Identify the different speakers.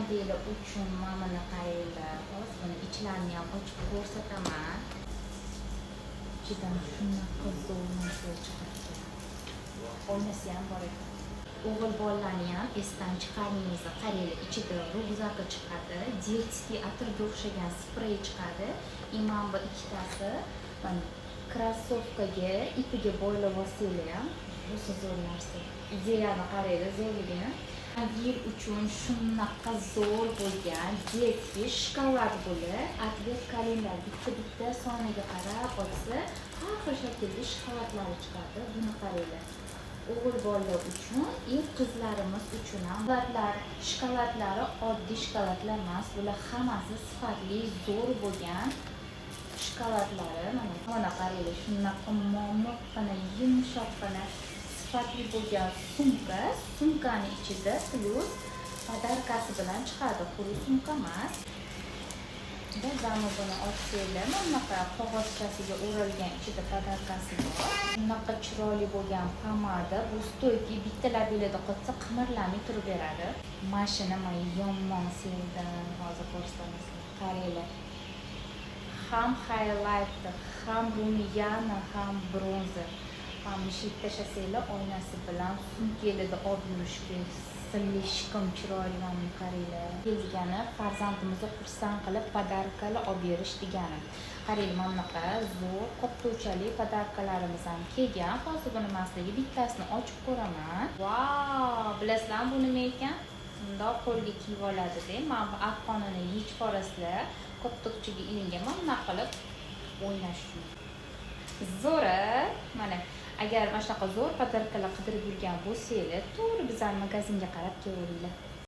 Speaker 1: modeli uchun mana qaranglar. Hozir buni ichlarini ham ochib ko'rsataman. Ichidan shunaqa zo'r narsa chiqadi. Oynasi ham bor ekan. O'g'il bolalarni ham esdan chiqaringiz. Qaranglar, ichida ryukzaki chiqadi, детский atirga o'xshagan sprey chiqadi. Imam bu ikkitasi mana krossovkaga ipiga boylab olsanglar ham rosa zo'r narsa. Ideyani qaranglar, zo'rligini. Yil uchun shunaqa zo'r bo'lgan детский shokolad bo'li, atlet kalendar bitta soniga qarab olsa, har xil shaklda shokoladlar chiqadi. Buni qaranglar. O'g'il bolalar uchun, qizlarimiz uchun ham shokoladlari oddiy shokoladlar emas, bular hammasi sifatli, zo'r bo'lgan shokoladlari. Mana qaranglar, shunaqa momiqqina, yumshoqqina sifatli bo'lgan sumkani ichida plus podarkasi bilan chiqadi. Quri sumka emas. Ba'zami buni ochsanglar, bunaqa qog'ozchasiga o'ralgan, ichida podarkasi bor. Bunaqa chiroyli bo'lgan pomada, bu stoyki bitta labelada qotsa qimirlamay turib beradi. Mashina men yomon sevdim. Hozir ko'rsatamiz. Qaranglar. Ham highlight, ham rumiyana, ham bronzer. Mishib tashlasanglar, oynasi bilan sumkalarda olib yurishga silishqim chiroyli mana qaranglar. Kelgani farzandimizni xursand qilib podarkalar olib berish degani. Qaranglar, mana bunaqa zo'r qoptovchali podarkalarimiz ham kelgan. Hozir buni masligi bittasini ochib ko'raman. Vau, bilasizlarmi bu nima ekan? Bundoq qo'lga kiyib oladi-da. Mana bu arqonini yechib olasizlar, qoptovchiga ilingan. Mana bunaqa qilib o'ynash uchun. Zo'r, mana agar mana shunaqa zo'r podarkalar qidirib yurgan bo'lsangiz, to'g'ri bizning magazinga qarab kelaveringlar.